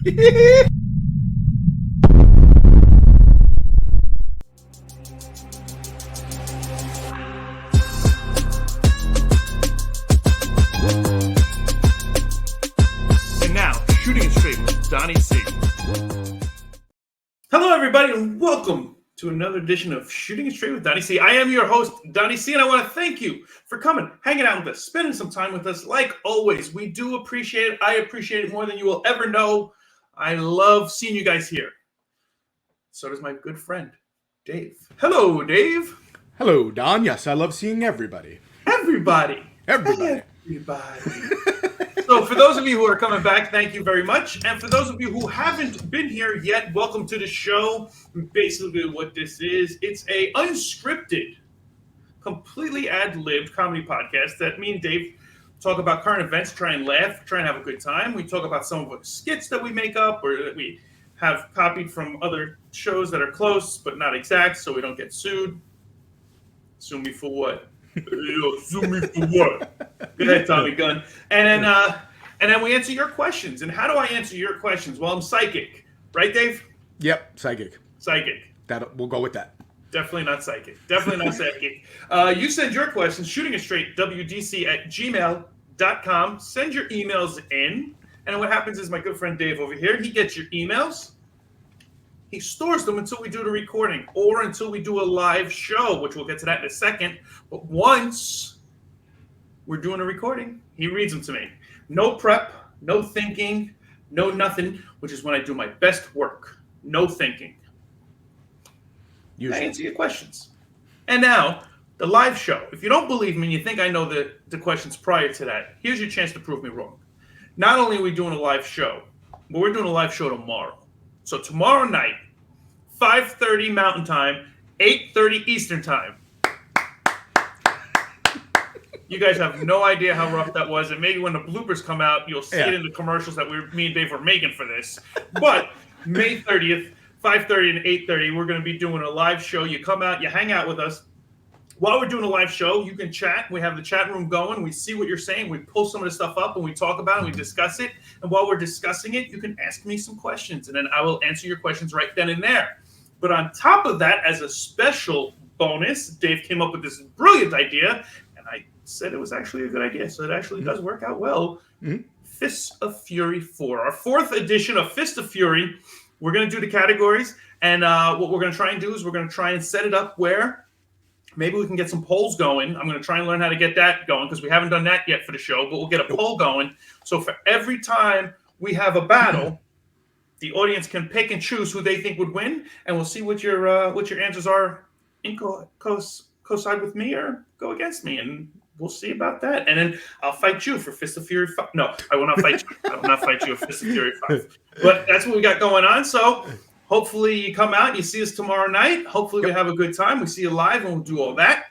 now, Shooting It Straight with Donnie C. Hello, everybody, and welcome to another edition of Shooting It Straight with Donnie C. I am your host, Donnie C, and I want to thank you for coming, hanging out with us, spending some time with us. Like always, we do appreciate it. I appreciate it more than you will ever know. I love seeing you guys here. So does my good friend, Dave. Hello, Dave. Hello, Don. Yes, I love seeing everybody. Everybody. So for those of you who are coming back, thank you very much. And for those of you who haven't been here yet, welcome to the show. Basically what this is, it's a unscripted, completely ad-libbed comedy podcast that me and Dave talk about current events, try and laugh, try and have a good time. We talk about some of the skits that we make up or that we have copied from other shows that are close but not exact so we don't get sued. Sue me for what? Sue me for what? Go ahead, Tommy Gunn. And then we answer your questions. And how do I answer your questions? Well, I'm psychic. Right, Dave? Yep, psychic. We'll go with that. Definitely not psychic. You send your questions, shootingitstraightwdc at gmail.com. Send your emails in. And what happens is my good friend Dave over here, he gets your emails. He stores them until we do the recording or until we do a live show, which we'll get to that in a second. But once we're doing a recording, he reads them to me. No prep, no thinking, no nothing, which is when I do my best work. No thinking. I answer your questions. And now, the live show. If you don't believe me and you think I know the questions prior to that, here's your chance to prove me wrong. Not only are we doing a live show, but we're doing a live show tomorrow. So tomorrow night, 5:30 Mountain Time, 8:30 Eastern Time. You guys have no idea how rough that was, and maybe when the bloopers come out, you'll see it in the commercials that me and Dave were making for this. But May 30th, 5:30 and 8:30, we're going to be doing a live show. You come out, you hang out with us. While we're doing a live show, you can chat. We have the chat room going. We see what you're saying. We pull some of the stuff up and we talk about it and we discuss it. And while we're discussing it, you can ask me some questions and then I will answer your questions right then and there. But on top of that, as a special bonus, Dave came up with this brilliant idea and I said it was actually a good idea. So it actually does work out well. Fists of Fury 4, our fourth edition of Fist of Fury. We're going to do the categories. And what we're going to try and do is we're going to try and set it up where maybe we can get some polls going. I'm going to try and learn how to get that going because we haven't done that yet for the show, but we'll get a poll going. So for every time we have a battle, the audience can pick and choose who they think would win, and we'll see what your answers are. Coincide with me or go against me, and we'll see about that. And then I'll fight you for Fist of Fury 5. No, I will not fight you. I will not fight you for Fist of Fury 5. But that's what we got going on. So hopefully you come out and you see us tomorrow night. Hopefully we have a good time. We see you live and we'll do all that.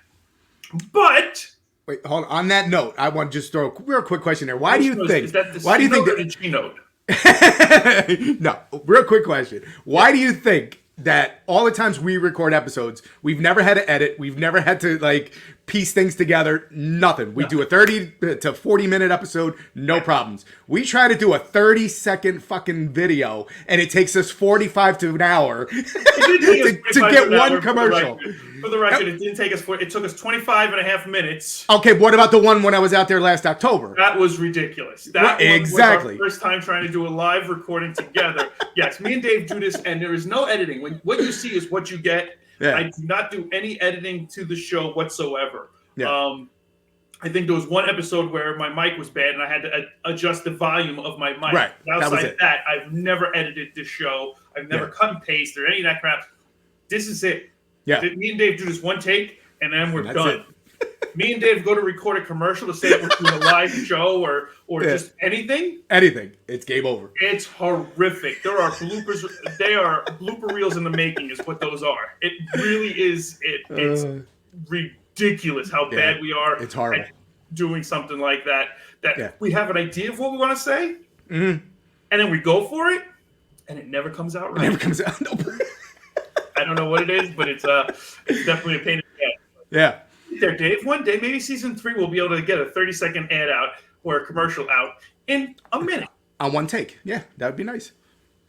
But wait, hold on. On that note, I want to just throw a real quick question there. Why do you think? Is that the why do you think or the G note? No, real quick question. Why do you think that all the times we record episodes, we've never had to edit, we've never had to piece things together, nothing. We do a 30 to 40 minute episode, no problems. We try to do a 30-second fucking video, and it takes us 45 to an hour to get one commercial. For the record, it didn't take us, it took us 25 and a half minutes. Okay, what about the one when I was out there last October? That was ridiculous. That exactly. was our first time trying to do a live recording together. Yes, me and Dave do this, and there is no editing. What you see is what you get. Yeah. I do not do any editing to the show whatsoever. Yeah. I think there was one episode where my mic was bad and I had to adjust the volume of my mic. Right. Outside that, I've never edited this show. I've never cut and paste or any of that crap. This is it. Yeah. Me and Dave do this one take and then we're done. Me and Dave go to record a commercial to say that we're doing a live show or just anything. Anything. It's game over. It's horrific. There are bloopers. They are blooper reels in the making is what those are. It really is. It's ridiculous how bad we are. It's horrible. At doing something like that. We have an idea of what we want to say. And then we go for it. And it never comes out right. It never comes out. No. I don't know what it is, but it's definitely a pain in the ass. Yeah. There, Dave. One day, maybe season 3, we'll be able to get a 30-second ad out or a commercial out in a minute. On one take. Yeah, that would be nice.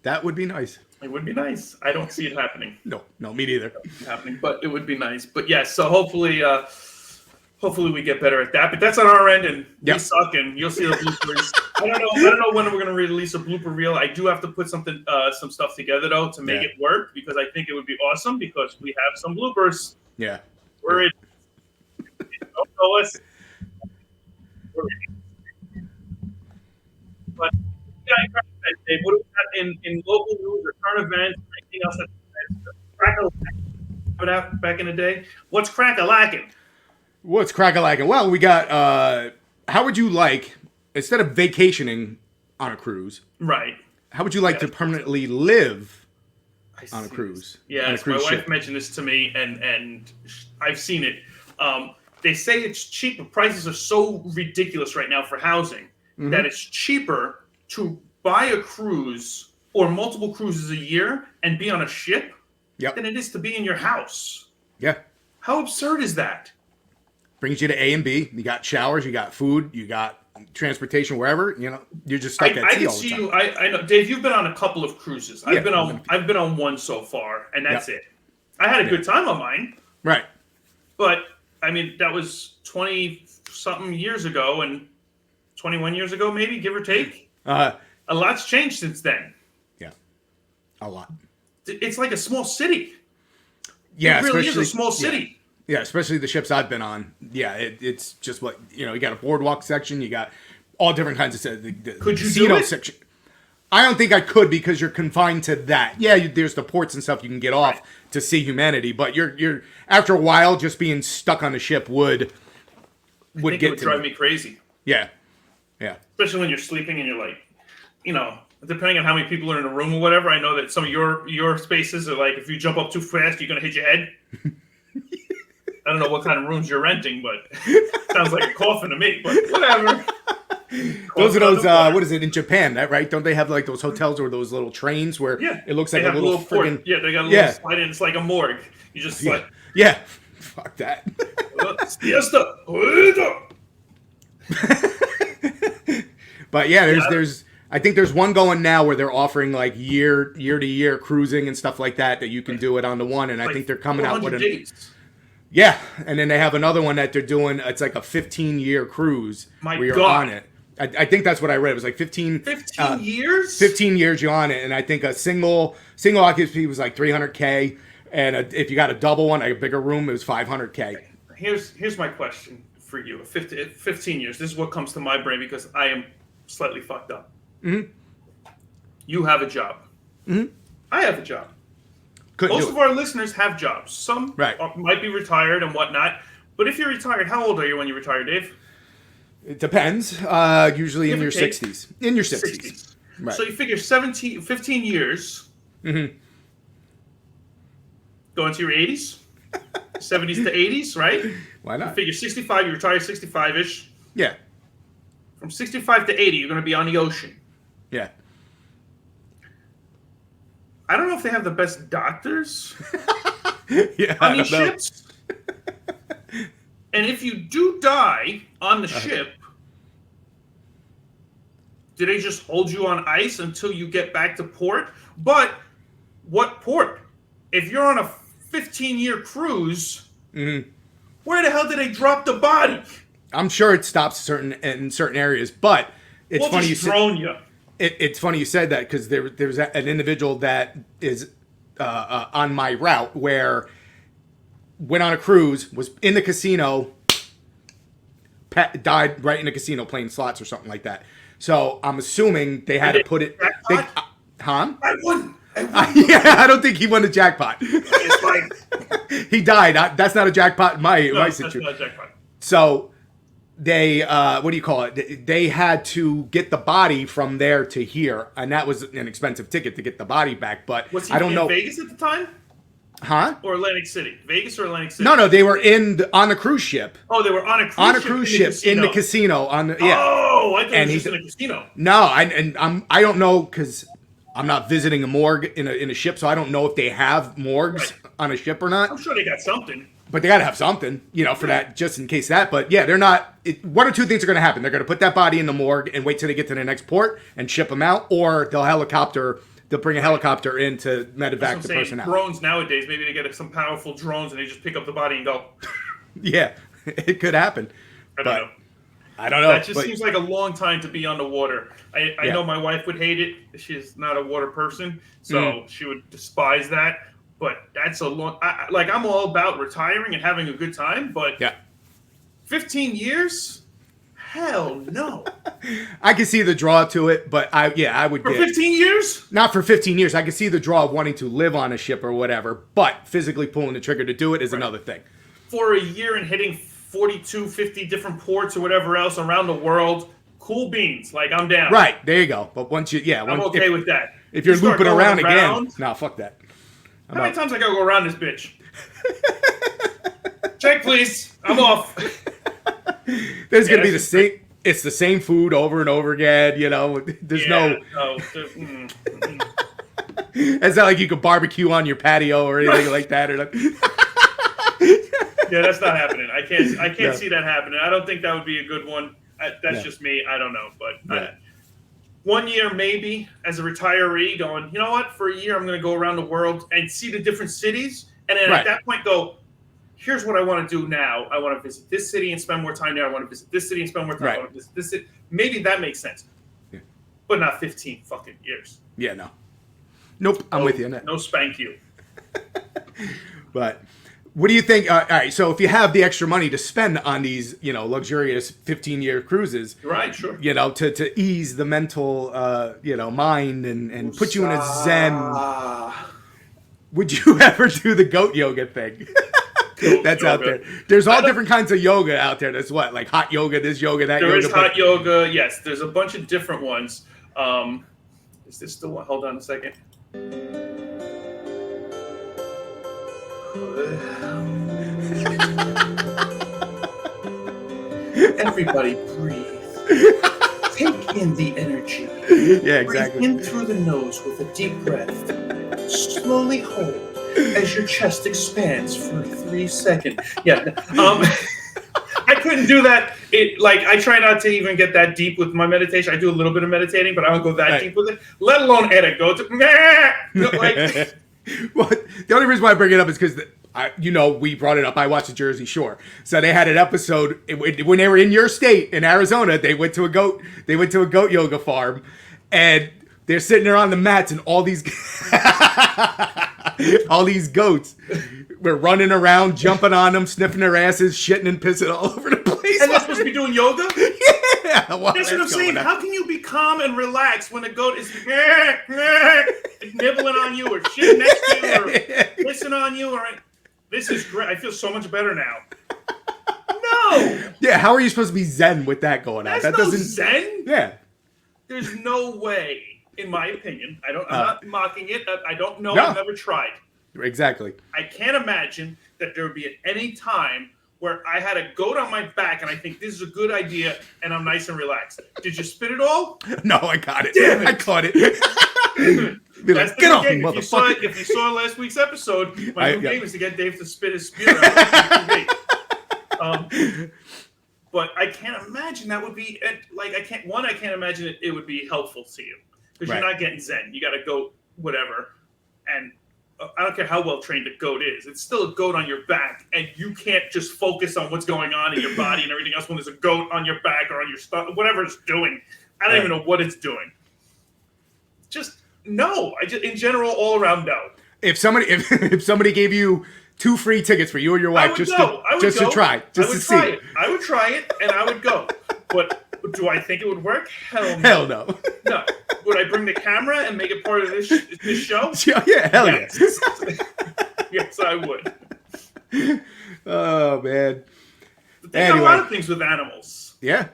That would be nice. It would be nice. I don't see it happening. No, me neither. Happening, but it would be nice. But yes, so hopefully we get better at that. But that's on our end, and we suck, and you'll see the bloopers. I don't know when we're gonna release a blooper reel. I do have to put some stuff together though to make it work, because I think it would be awesome, because we have some bloopers. Yeah. We're in. Don't know us. But yeah, Dave, what do we got in local news or current events or anything else that's back in the day? What's crack-a-lacking? What's crack-a-lacking? Well, we got, how would you like, instead of vacationing on a cruise, right? How would you like to permanently live on a cruise? Yes, my wife mentioned this to me, and I've seen it. They say it's cheap, but prices are so ridiculous right now for housing that it's cheaper to buy a cruise or multiple cruises a year and be on a ship than it is to be in your house. Yeah. How absurd is that? Brings you to A and B. You got showers, you got food, you got transportation wherever. You know, you're just stuck at sea all the time. I know, Dave. You've been on a couple of cruises. I've been on one so far, and that's it. I had a good time on mine. Right. But I mean, that was 20-something years ago, and 21 years ago, maybe, give or take. A lot's changed since then. Yeah, a lot. It's like a small city. Yeah, it really is a small city. Yeah, especially the ships I've been on. Yeah, it's just what, you know, you got a boardwalk section, you got all different kinds of the Could you do it? Section. I don't think I could, because you're confined to that. Yeah, there's the ports and stuff you can get off to see humanity, but you're after a while just being stuck on a ship would drive me crazy. Yeah. Yeah. Especially when you're sleeping and you're like, you know, depending on how many people are in a room or whatever, I know that some of your spaces are like, if you jump up too fast, you're going to hit your head. I don't know what kind of rooms you're renting, but sounds like a coffin to me, but whatever. Those are those, what is it, in Japan, that right? Don't they have like those hotels or those little trains where it looks like a little friggin'... Yeah, they got a little slide in. It's like a morgue. You just slide. Yeah. Fuck that. Siesta. But yeah, there's I think there's one going now where they're offering like year to year cruising and stuff like that you can do it on the one, and I think they're coming out with days. Yeah, and then they have another one that they're doing. It's like a 15-year cruise where you're on it. I think that's what I read. It was like 15 years? 15 years you're on it, and I think a single occupancy was like $300K, and if you got a double one, like a bigger room, it was $500K. Here's my question for you. 15 years. This is what comes to my brain because I am slightly fucked up. Mm-hmm. You have a job. Mm-hmm. I have a job. Most of our listeners have jobs. Some might be retired and whatnot. But if you're retired, how old are you when you retire, Dave? It depends. Usually in your 60s. In your 60s. Right. So you figure 15 years. Mm-hmm. Going to your 80s? 70s to 80s, right? Why not? You figure 65, you retire 65-ish. Yeah. From 65 to 80, you're going to be on the ocean. Yeah. I don't know if they have the best doctors on these ships. And if you do die on the ship, do they just hold you on ice until you get back to port? But what port? If you're on a 15-year cruise, where the hell did they drop the body? I'm sure it stops in certain areas, but it's funny you said. It's funny you said that because there's an individual that is on my route where went on a cruise, was in the casino, died right in the casino playing slots or something like that. So I'm assuming they had to put it. I won. Yeah, I don't think he won the jackpot. It's fine. He died. That's not a jackpot in my situation. That's not a jackpot. So they what do you call it? They had to get the body from there to here, and that was an expensive ticket to get the body back. But was he I don't know. Vegas at the time? Huh? Or Atlantic City? Vegas or Atlantic City? No, they were on the cruise ship. Oh, they were on a cruise ship. On a cruise ship in the casino. Oh, I thought it was just in a casino. No, I don't know because I'm not visiting a morgue in a ship, so I don't know if they have morgues on a ship or not. I'm sure they got something. But they got to have something, for that, just in case that. But yeah, they're not. One or two things are going to happen. They're going to put that body in the morgue and wait till they get to the next port and ship them out, or they'll helicopter they'll bring a helicopter in to medevac the saying, person out. drones nowadays, maybe they get some powerful drones and they just pick up the body and go. Yeah, it could happen. I don't know. I don't know. That just seems like a long time to be on the water. I know my wife would hate it. She's not a water person, so she would despise that. But that's a long. I'm all about retiring and having a good time, but 15 years? Hell no. I can see the draw to it, but I would for 15 years. Not for 15 years. I can see the draw of wanting to live on a ship or whatever, but physically pulling the trigger to do it is another thing. For a year and hitting 42, 50 different ports or whatever else around the world, cool beans. Like, I'm down. Right, there you go. But once I'm okay with that. If you're looping around again, no, fuck that. How many times I gotta go around this bitch? Check, please. I'm off. There's gonna be the same. It's the same food over and over again. You know, there's no. It's not like you could barbecue on your patio or anything like that, or. Yeah, that's not happening. I can't see that happening. I don't think that would be a good one. That's just me. I don't know, but 1 year maybe as a retiree, going, you know what? For a year, I'm going to go around the world and see the different cities, and then at that point, go. Here's what I want to do now. I want to visit this city and spend more time there. I want to visit this city and spend more time. I want to visit this city. Maybe that makes sense, but not 15 fucking years. Yeah, no. Nope, I'm with you on that. No spank you. But. What do you think? All right, so if you have the extra money to spend on these, luxurious 15-year cruises, right? Sure. To ease the mental, mind and put you in a zen. Would you ever do the goat yoga thing? That's yoga. Out there. There's all different kinds of yoga out there. There's what, like hot yoga, this yoga, that yoga. There is hot yoga. Yes, there's a bunch of different ones. Is this still one? Hold on a second. Everybody breathe. Take in the energy. Yeah, exactly. Breathe in through the nose with a deep breath. Slowly hold as your chest expands for 3 seconds. Yeah. I couldn't do that. I try not to even get that deep with my meditation. I do a little bit of meditating, but I don't go that deep with it. Let alone edit. Go to Well, the only reason why I bring it up is because we brought it up. I watched the Jersey Shore, so they had an episode when they were in your state in Arizona. They went to a goat yoga farm, and they're sitting there on the mats, and all these goats were running around, jumping on them, sniffing their asses, shitting and pissing all over the place. And they're supposed to be doing yoga? Yeah, that's what I'm saying. How can you be calm and relaxed when a goat is nibbling on you or shitting next to you or pissing on you? This is great. I feel so much better now. No. Yeah, how are you supposed to be zen with that going on? That doesn't zen. Yeah. There's no way, in my opinion. I'm not mocking it. I don't know. No. I've never tried. Exactly. I can't imagine that there would be at any time where I had a goat on my back and I think this is a good idea and I'm nice and relaxed. Did you spit it all? No, I got it. Damn it. I caught it. That's get off, motherfucker. If you saw last week's episode, my new game is to get Dave to spit his spear out. But I can't imagine that would be I can't imagine it would be helpful to you because you're not getting zen. You got to go whatever, and I don't care how well trained a goat is. It's still a goat on your back, and you can't just focus on what's going on in your body and everything else when there's a goat on your back or on your stomach, whatever it's doing. I don't even know what it's doing. Just no. In general, all around, no. If somebody gave you 2 free tickets for you or your wife to try, I would try it, I would try it, and I would go. But do I think it would work? Hell no. Hell no. No. Would I bring the camera and make it part of this show? Yeah, hell yes. Yes, I would. Oh, man. They got a lot of things with animals. Yeah.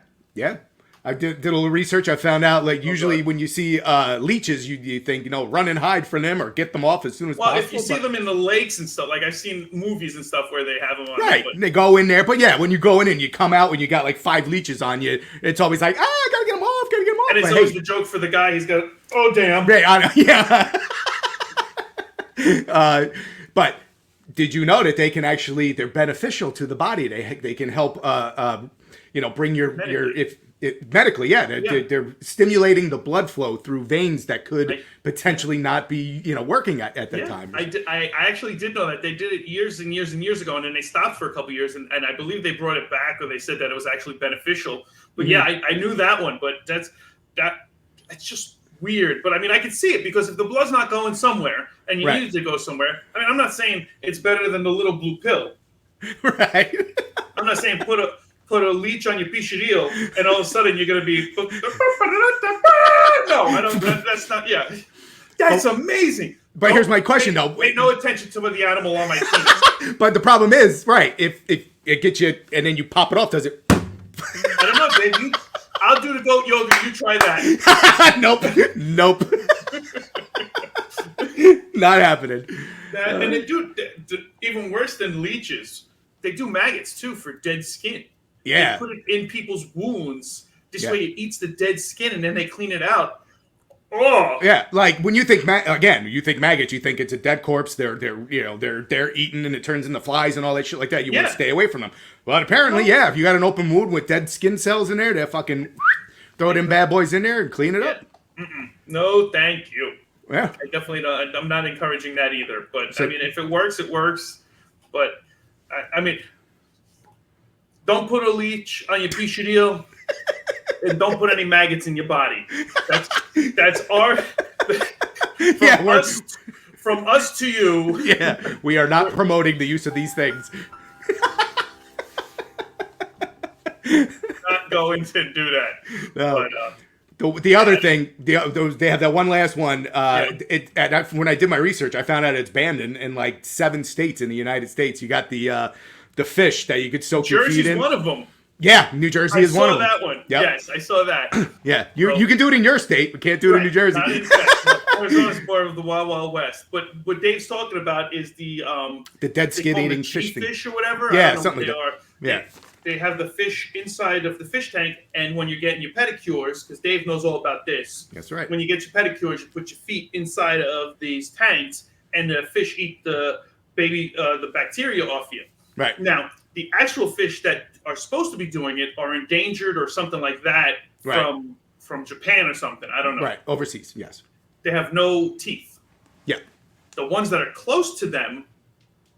I did a little research. I found out, usually when you see leeches, you think, run and hide from them or get them off as soon as possible. Well, if you see them in the lakes and stuff, I've seen movies and stuff where they have them on. Right, and they go in there. But yeah, when you go in and you come out when you got 5 leeches on you, it's always like, I gotta get them off, And it's always the joke for the guy. He's got, oh, damn. Right, I know, yeah. But did you know that they can they're beneficial to the body? They can help, bring your medically, yeah, they're stimulating the blood flow through veins that could potentially not be, working at that time. I actually did know that. They did it years and years and years ago, and then they stopped for a couple years, and I believe they brought it back, or they said that it was actually beneficial. But I knew that one, but it's just weird. But I mean, I can see it, because if the blood's not going somewhere and you need it to go somewhere, I mean, I'm not saying it's better than the little blue pill. Right. I'm not saying put a leech on your pichadillo and all of a sudden you're going to be... No, I don't. That's not... Yeah. That's amazing. But here's my question, though. Pay no attention to the animal on my teeth. But the problem is, right, if it gets you and then you pop it off, does it... I don't know, baby. I'll do the goat yoga. You try that. Nope. Not happening. And they do... Even worse than leeches, they do maggots, too, for dead skin. Yeah. They put it in people's wounds. This way it eats the dead skin, and then they clean it out. Oh. Yeah, like when you think maggots, you think it's a dead corpse. They're eaten and it turns into flies and all that shit like that. You want to stay away from them. But apparently, if you got an open wound with dead skin cells in there, they'll fucking throw them bad boys in there and clean it up. No, thank you. Yeah. I definitely don't. I'm not encouraging that either. But I mean, if it works, it works. But I mean, don't put a leech on your pichadillo, and don't put any maggots in your body. That's our from us to you. Yeah, we are not promoting the use of these things. Not going to do that. No. But, the other thing, they have that one last one. When I did my research, I found out it's banned in like 7 states in the United States. You got the fish that you could soak your feet in. Jersey's one of them. Yeah, New Jersey is one of them. I saw that one. Yep. Yes, I saw that. Yeah, you can do it in your state, but can't do it in New Jersey. Arizona's more of the Wild Wild West. But what Dave's talking about is the dead skin eating fish or whatever. Yeah, something like that. Yeah. They have the fish inside of the fish tank, and when you're getting your pedicures, because Dave knows all about this. That's right. When you get your pedicures, you put your feet inside of these tanks, and the fish eat the bacteria off you. Right. Now, the actual fish that are supposed to be doing it are endangered or something like that from Japan or something. I don't know. Right. Overseas, yes. They have no teeth. Yeah. The ones that are close to them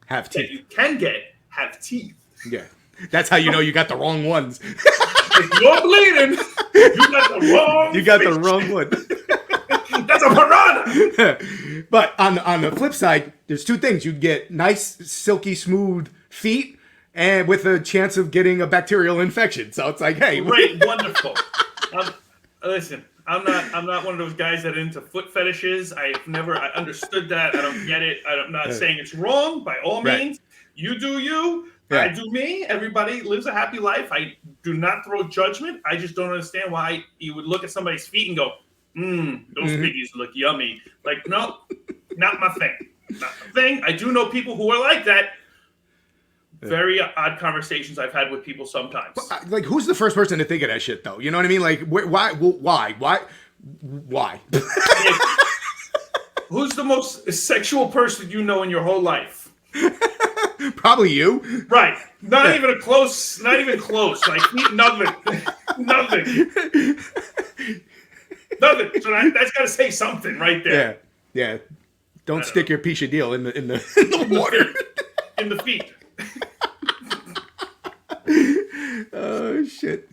have teeth. That you can get have teeth. Yeah. That's how you know you got the wrong ones. If you're bleeding, you got the wrong the wrong one. That's a piranha. But on the flip side, there's 2 things. You get nice, silky, smooth feet, and with a chance of getting a bacterial infection. So it's like, hey, great, wonderful. Listen, I'm not one of those guys that are into foot fetishes. I understood that. I don't get it. I'm not saying it's wrong by all means. You do you. I do me. Everybody lives a happy life. I do not throw judgment. I just don't understand why you would look at somebody's feet and go, those piggies look yummy. Like, no, not my thing. Not my thing. I do know people who are like that. Very odd conversations I've had with people sometimes. Like, who's the first person to think of that shit, though? You know what I mean? Like, why? Who's the most sexual person you know in your whole life? Probably you. Right. Not even close. Like, nothing. Nothing. So that's got to say something right there. Yeah. Don't stick your pichadillo in the water. In the feet. Oh, shit.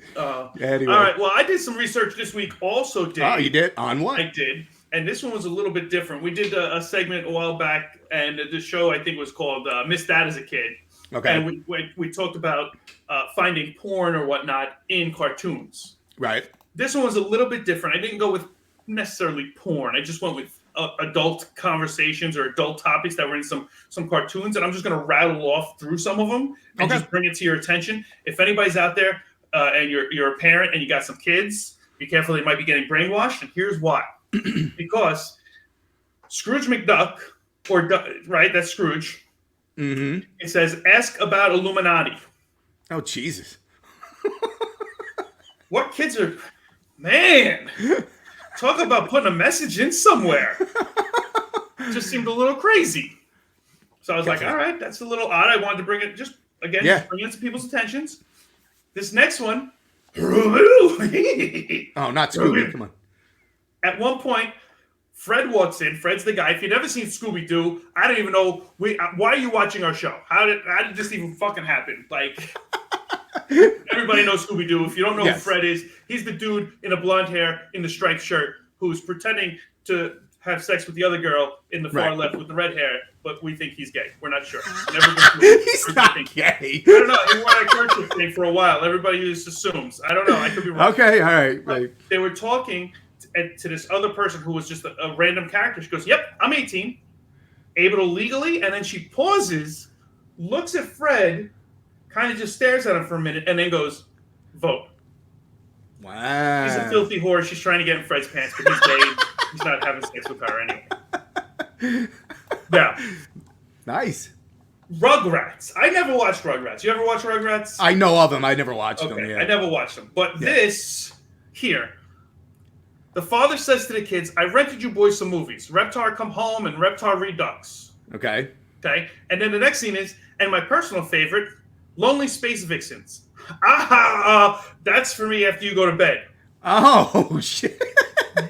Anyway. All right. Well, I did some research this week also, Dave. Oh, you did? On what? I did. And this one was a little bit different. We did a segment a while back, and the show, I think, was called Missed That as a Kid. Okay. And we talked about finding porn or whatnot in cartoons. Right. This one was a little bit different. I didn't go with necessarily porn. I just went with adult conversations or adult topics that were in some cartoons, and I'm just going to rattle off through some of them and just bring it to your attention. If anybody's out there and you're a parent and you got some kids, be careful, they might be getting brainwashed, and here's why. Because Scrooge McDuck, right, that's Scrooge. Mm-hmm. It says, ask about Illuminati. Oh, Jesus. What kids are... Man! Talk about putting a message in somewhere. Just seemed a little crazy. So I was like, all right, that's a little odd. I wanted to bring it bring it to people's attentions. This next one Oh, not Scooby. Come on. At one point, Fred walks in. Fred's the guy. If you've never seen Scooby-Doo, I don't even know. Why are you watching our show? How did this even fucking happen? Like, everybody knows Scooby-Doo. If you don't know who Fred is, he's the dude in a blonde hair in the striped shirt who's pretending to have sex with the other girl in the far left with the red hair, but we think he's gay. We're not sure. Never been he's not gay. I don't know. He wore that kerchief thing for a while. Everybody just assumes. I don't know. I could be wrong. Okay, all right. They were talking to this other person who was just a random character. She goes, "Yep, I'm 18, able to legally," and then she pauses, looks at Fred, kind of just stares at him for a minute, and then goes, "Vote." Wow. He's a filthy whore. She's trying to get in Fred's pants, but he's gay. He's not having sex with her anyway. Yeah. Nice. Rugrats. I never watched Rugrats. You ever watch Rugrats? I know of them. I never watched them. Yeah. I never watched them. But this here, the father says to the kids, "I rented you boys some movies. Reptar Come Home and Reptar Redux." Okay. And then the next scene is, and my personal favorite, Lonely Space Vixens. That's for me after you go to bed. Oh, shit.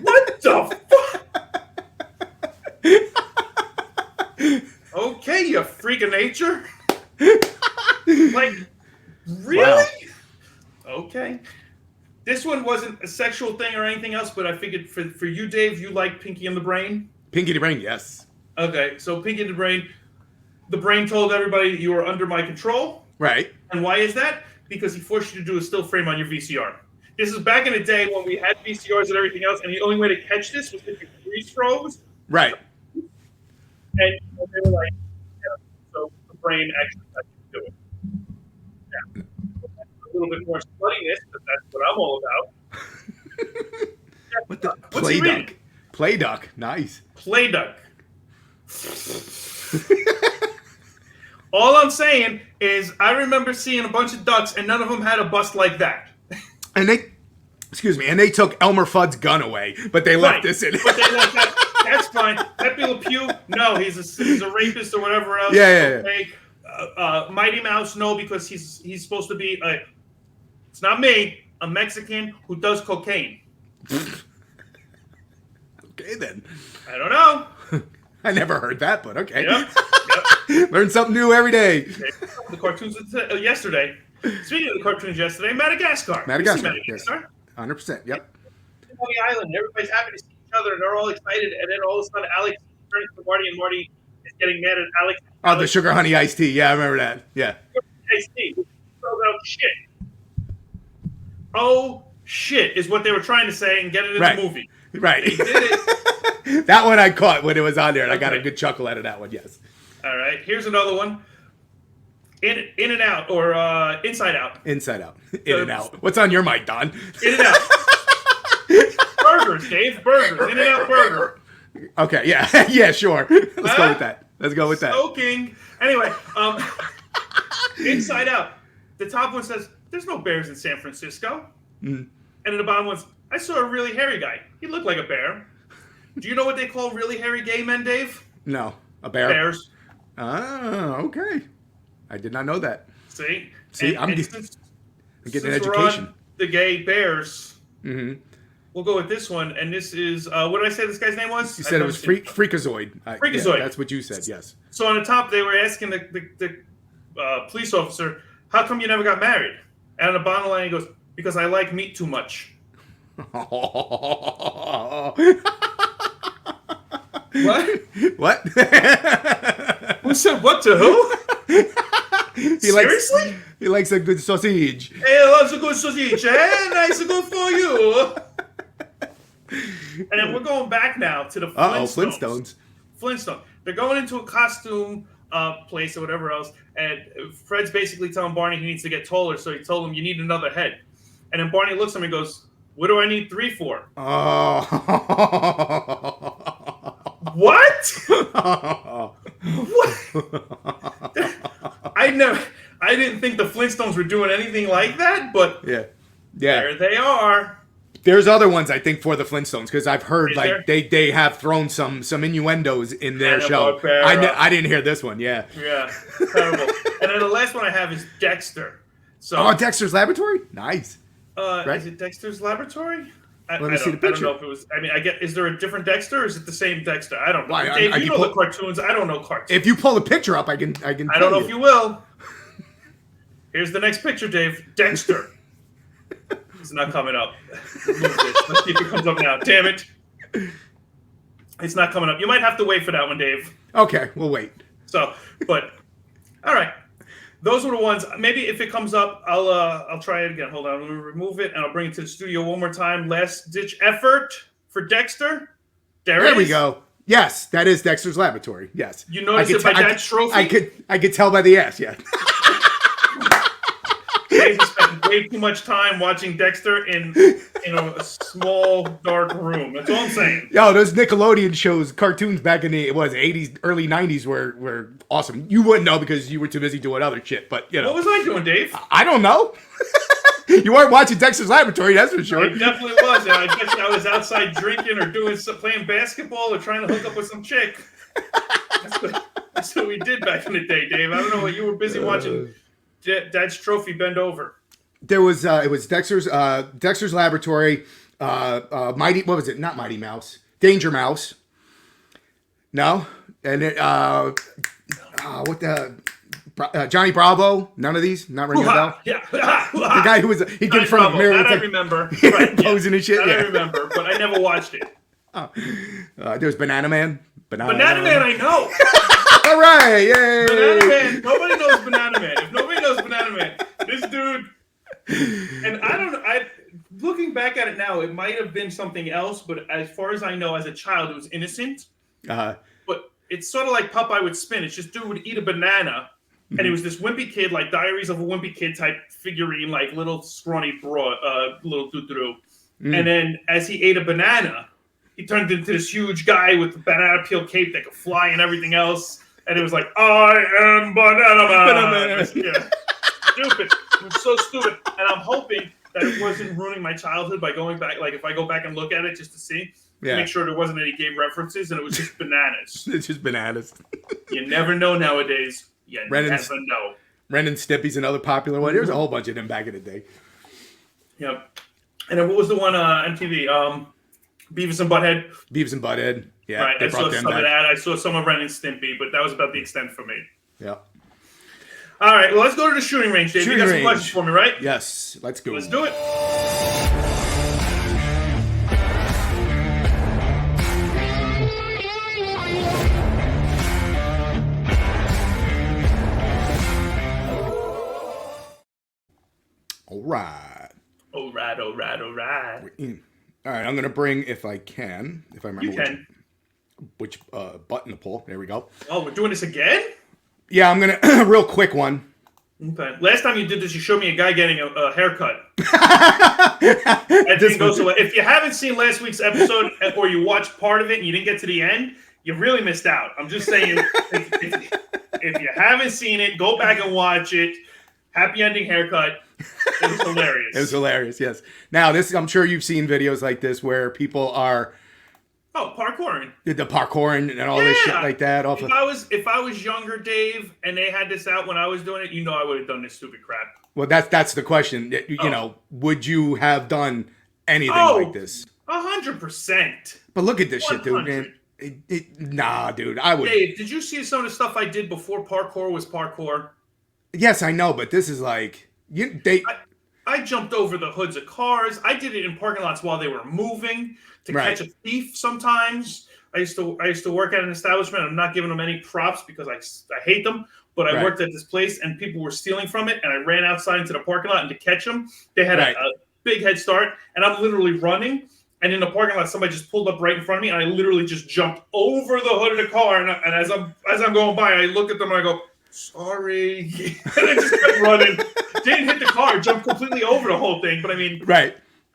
What the fuck? Okay, you freak of nature. Like, really? Wow. Okay. This one wasn't a sexual thing or anything else, but I figured for you, Dave, you like Pinky and the Brain? Pinky the Brain, yes. Okay, so Pinky and the Brain told everybody that you were under my control. Right. And why is that? Because he forced you to do a still frame on your VCR. This is back in the day when we had VCRs and everything else, and the only way to catch this was if you freeze froze. Right. And they were like, so the brain actually had to do it. Yeah. A little bit more studying this, but that's what I'm all about. What the? Play Duck. Play Duck. Nice. Play Duck. All I'm saying is I remember seeing a bunch of ducks, and none of them had a bust like that. And they took Elmer Fudd's gun away, but they left this in. But they left that. That's fine. Pepe Le Pew, no, he's a rapist or whatever else. Yeah. Mighty Mouse, no, because he's supposed to be it's not me, a Mexican who does cocaine. Okay, then. I don't know. I never heard that, but okay. Yep. Learn something new every day. The cartoons yesterday. Speaking of the cartoons yesterday, Madagascar. Madagascar. 100%. Yep. On the island, everybody's happy to see each other, and they're all excited. And then all of a sudden, Alex turns to Marty, and Marty is getting mad at Alex. Oh, the sugar honey iced tea. Yeah, I remember that. Yeah. Iced tea. Spells out shit. Oh shit is what they were trying to say, and get it in the movie. Right. They did it. That one I caught when it was on there, and I got a good chuckle out of that one. Yes. All right. Here's another one. In and Out, or Inside Out. Inside Out. In and Out. What's on your mic, Don? In and Out. Burgers, Dave. Burgers. In and Out Burger. Okay. Yeah. Yeah. Sure. Let's go with that. Smoking. Anyway, Inside Out. The top one says, "There's no bears in San Francisco." Mm-hmm. And the bottom one's, "I saw a really hairy guy. He looked like a bear." Do you know what they call really hairy gay men, Dave? No. A bear? Bears. Oh, okay. I did not know that. See, I'm getting an education. We're on the gay bears. Mm-hmm. We'll go with this one, and this is what did I say this guy's name was? You said it was Freakazoid. Freakazoid. Yeah, that's what you said. Yes. So on the top, they were asking the police officer, "How come you never got married?" And on the bottom line, he goes, "Because I like meat too much." What? What? Who said what to who? Seriously? He likes a good sausage. Hey, loves a good sausage, eh? Nice and good for you. And then we're going back now to the Flintstones. Flintstones. They're going into a costume place or whatever else, and Fred's basically telling Barney he needs to get taller, so he told him, "You need another head." And then Barney looks at him and goes, "What do I need 3 for?" Oh. What? What? I didn't think the Flintstones were doing anything like that, but there they are. There's other ones I think for the Flintstones because I've heard they have thrown some innuendos in their show. I didn't hear this one. Yeah. Yeah. Terrible. And then the last one I have is Dexter. So Dexter's Laboratory. Nice. Right? Is it Dexter's Laboratory? Let me see the I don't picture. know if it was. I mean, is there a different Dexter, or is it the same Dexter? I don't know. Why, Dave, I you can know pull- the cartoons. I don't know cartoons. If you pull the picture up, I can. I don't know if you will. Here's the next picture, Dave. Dexter. It's not coming up. Let's see if it comes up now. Damn it. It's not coming up. You might have to wait for that one, Dave. Okay, we'll wait. So, but all right. Those were the ones. Maybe if it comes up, I'll try it again. Hold on. Let me remove it, and I'll bring it to the studio one more time. Last ditch effort for Dexter. There we go. Yes, that is Dexter's Laboratory. Yes. You noticed it by Dad's trophy? I could tell by the ass, yeah. Dave spent way too much time watching Dexter in a small, dark room. That's all I'm saying. Yo, those Nickelodeon shows, cartoons back in the 80s, early 90s were awesome. You wouldn't know because you were too busy doing other shit, but you know. What was I doing, Dave? I don't know. You weren't watching Dexter's Laboratory, that's for sure. I definitely was. I guess I was outside drinking or playing basketball or trying to hook up with some chick. That's what we did back in the day, Dave. I don't know what you were busy watching. Dad's trophy bend over. There was it was Dexter's Laboratory, Mighty, what was it? Not Mighty Mouse, Danger Mouse. No, and it, what the Johnny Bravo? None of these? Not ringing a bell. Yeah, the guy who was he get in front of a mirror. That I remember. Right, posing and shit. That yeah. I remember, but I never watched it. There was Banana Man. Banana Man, I know. All right, yay! Banana Man. Nobody knows Banana Man. If nobody knows Banana Man, this dude. And I don't. Looking back at it now, it might have been something else. But as far as I know, as a child, it was innocent. But it's sort of like Popeye would spin. It's just dude would eat a banana, and he was this wimpy kid, like Diaries of a Wimpy Kid type figurine, like little scrawny little doo-doo. And then as he ate a banana, he turned into this huge guy with a banana peel cape that could fly and everything else. And it was like, I am Banana Man. Yeah. Stupid. It was so stupid. And I'm hoping that it wasn't ruining my childhood by going back. Like, if I go back and look at it just to see, make sure there wasn't any gay references and it was just bananas. It's just bananas. You never know nowadays. You never know. Ren and Stimpy's another popular one. There's a whole bunch of them back in the day. Yep. And then what was the one MTV? Beavis and Butthead. Beavis and Butthead. Yeah, right. I saw some of that. I saw some of Ren and Stimpy, but that was about the extent for me. Yeah. All right. Well, let's go to the shooting range, Dave. You got some questions for me, right? Yes. Let's go. Let's do it. All right. All right. All right. All right, I'm going to bring, if I remember You can. which button to pull. There we go. Oh, we're doing this again? Yeah, I'm going to, real quick one. Okay. Last time you did this, you showed me a guy getting a haircut. That didn't go so well. If you haven't seen last week's episode or you watched part of it and you didn't get to the end, you really missed out. I'm just saying, if you haven't seen it, go back and watch it. Happy ending haircut. It was hilarious. It was hilarious, yes. Now, I'm sure you've seen videos like this where people are parkouring. The parkouring and all this shit like that. If I was younger, Dave, and they had this out when I was doing it, I would have done this stupid crap. Well, that's the question. You know, would you have done anything like this? 100%. But look at this 100. Shit, dude, man. Nah, dude, I would. Dave, did you see some of the stuff I did before parkour was parkour? Yes, I know, but this is like I jumped over the hoods of cars. I did it in parking lots while they were moving to catch a thief. Sometimes I used to work at an establishment. I'm not giving them any props because I hate them. But I worked at this place and people were stealing from it, and I ran outside into the parking lot and to catch them, they had a big head start, and I'm literally running. And in the parking lot, somebody just pulled up right in front of me, and I literally just jumped over the hood of the car. And as I'm going by, I look at them and I go, sorry. And I just kept running. Didn't hit the car. Jumped completely over the whole thing. But I mean,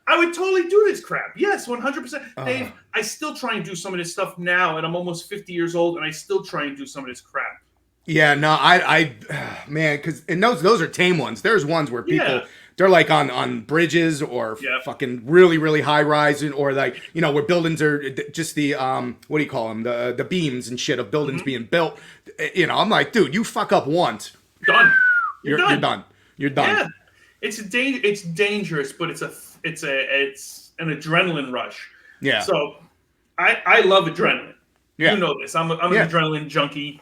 I would totally do this crap. Yes, 100%. Dave, I still try and do some of this stuff now, and I'm almost 50 years old, and I still try and do some of this crap. Yeah, no, man, because those are tame ones. There's ones where people they're like on bridges or fucking really, really high rise, or like, where buildings are just the what do you call them, the beams and shit of buildings being built. I'm like, dude, you fuck up once, done. You're done. You're done. Yeah. it's dangerous, but it's an adrenaline rush. Yeah. So I love adrenaline. Yeah. You know this. I'm an adrenaline junkie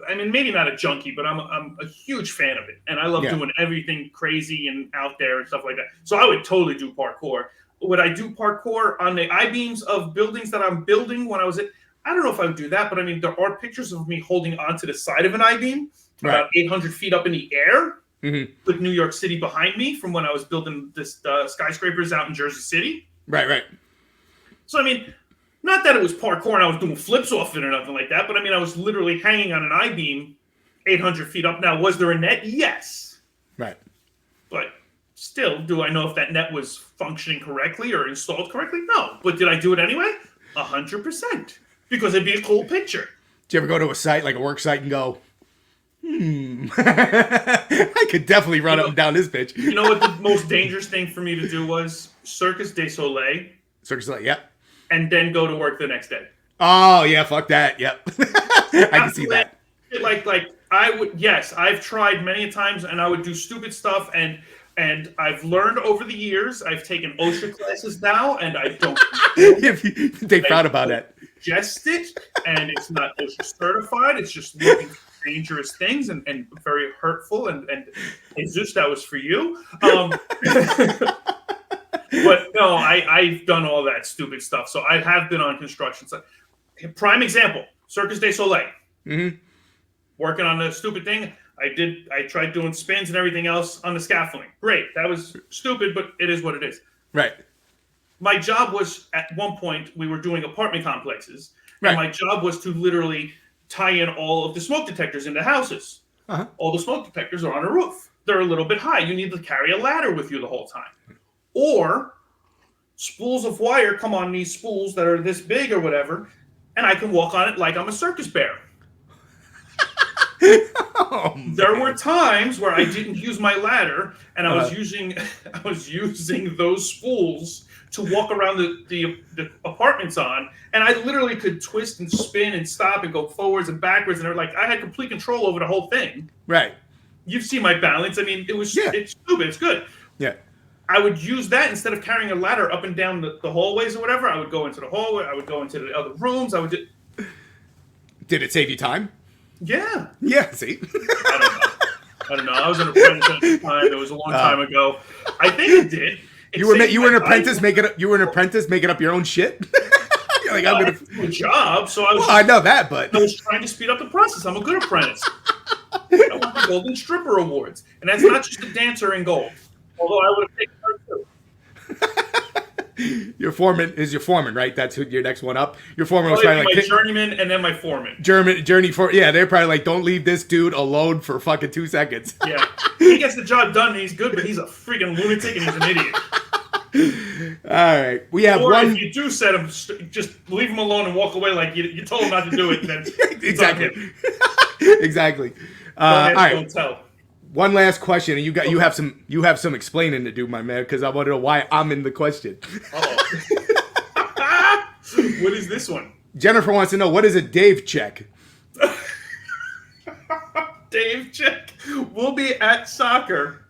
I mean, maybe not a junkie, but I'm a huge fan of it. And I love doing everything crazy and out there and stuff like that. So I would totally do parkour. Would I do parkour on the I-beams of buildings that I'm building when I was I don't know if I would do that, but I mean, there are pictures of me holding onto the side of an I-beam about 800 feet up in the air with New York City behind me from when I was building this skyscrapers out in Jersey City. Right. So, I mean, not that it was parkour and I was doing flips off it or nothing like that, but I mean, I was literally hanging on an I-beam 800 feet up. Now, was there a net? Yes. Right. But still, do I know if that net was functioning correctly or installed correctly? No. But did I do it anyway? 100%. Because it'd be a cool picture. Do you ever go to a site, like a work site, and go, I could definitely run up and down this bitch. You know what the most dangerous thing for me to do was? Circus du Soleil. Circus du Soleil, yep. And then go to work the next day. Oh, yeah, fuck that, yep. I can see that. Like I would, yes, I've tried many times, and I would do stupid stuff, and I've learned over the years. I've taken OSHA classes now, and I don't. They proud about it. Suggest it, and it's not OSHA certified. It's just looking for dangerous things and very hurtful. And Jesus, that was for you. But no, I've done all that stupid stuff. So I have been on construction site. Prime example: Circus du Soleil. Working on the stupid thing. I tried doing spins and everything else on the scaffolding. Great, that was stupid, but it is what it is. Right. My job was, at one point, we were doing apartment complexes, and my job was to literally tie in all of the smoke detectors into houses. All the smoke detectors are on a roof. They're a little bit high. You need to carry a ladder with you the whole time. Or spools of wire come on these spools that are this big or whatever, and I can walk on it like I'm a circus bear. There were times where I didn't use my ladder, and I was using those spools to walk around the apartments on, and I literally could twist and spin and stop and go forwards and backwards, and I had complete control over the whole thing. Right. You've seen my balance. I mean, it's stupid. It's good. Yeah. I would use that instead of carrying a ladder up and down the hallways or whatever. I would go into the hallway. I would go into the other rooms. Did it save you time? Yeah. Yeah, see? I don't know. I was an apprentice at the time. It was a long time ago. I think it did. You were an apprentice making up your own shit? You're like, I'm gonna do a job, so I was I know that, but I was trying to speed up the process. I'm a good apprentice. I won the Golden Stripper Awards. And that's not just a dancer in gold. Although I would have taken her too. Your foreman is your foreman, right? That's who your next one up. Your foreman was probably probably like my journeyman and then my foreman. They're probably like, don't leave this dude alone for fucking 2 seconds. Yeah, he gets the job done. And he's good, but he's a freaking lunatic and he's an idiot. All right, we have or one. If you do set him, just leave him alone and walk away like you told him not to do it. Then Exactly. Exactly. All right. Don't tell. One last question, and you have some explaining to do, my man, because I want to know why I'm in the question. What is this one? Jennifer wants to know, what is a Dave check? Dave check. We'll be at soccer,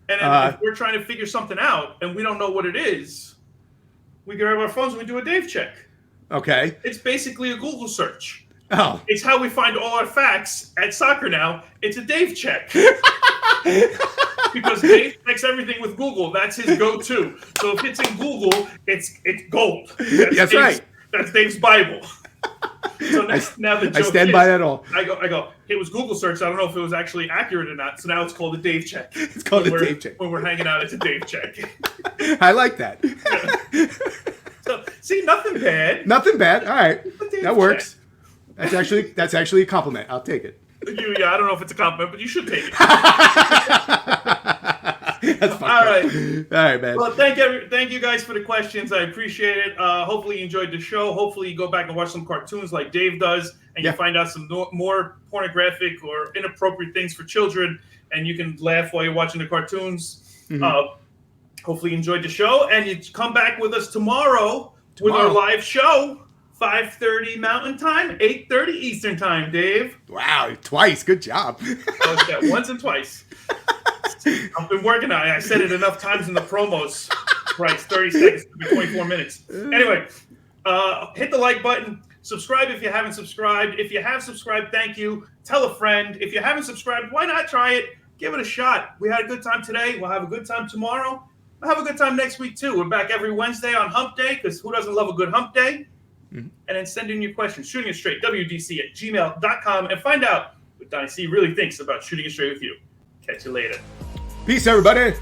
and if we're trying to figure something out and we don't know what it is, we grab our phones and we do a Dave check. Okay. It's basically a Google search. Oh. It's how we find all our facts at soccer now. It's a Dave check. Because Dave checks everything with Google. That's his go-to. So if it's in Google, it's gold. That's right. That's Dave's Bible. So now the joke I stand by that all. I go, it was Google search. I don't know if it was actually accurate or not. So now it's called a Dave check. It's called a Dave check. When we're hanging out, it's a Dave check. I like that. Yeah. So, see, nothing bad. Nothing bad. All right. That works. Check. That's actually a compliment. I'll take it. Yeah, I don't know if it's a compliment, but you should take it. That's all right. All right, man. Well, thank you guys for the questions. I appreciate it. Hopefully you enjoyed the show. Hopefully you go back and watch some cartoons like Dave does, and you find out some more pornographic or inappropriate things for children, and you can laugh while you're watching the cartoons. Mm-hmm. Hopefully you enjoyed the show, and you come back with us tomorrow. With our live show. 5:30 Mountain Time, 8:30 Eastern Time, Dave. Wow, twice. Good job. I was that once and twice. I've been working on it. I said it enough times in the promos. Right, 30 seconds, 24 minutes. Anyway, hit the like button. Subscribe if you haven't subscribed. If you have subscribed, thank you. Tell a friend. If you haven't subscribed, why not try it? Give it a shot. We had a good time today. We'll have a good time tomorrow. We'll have a good time next week, too. We're back every Wednesday on Hump Day, because who doesn't love a good Hump Day? And then send in your questions, shootingitstraightwdc@gmail.com, and find out what Donnie C really thinks about shooting it straight with you. Catch you later. Peace, everybody.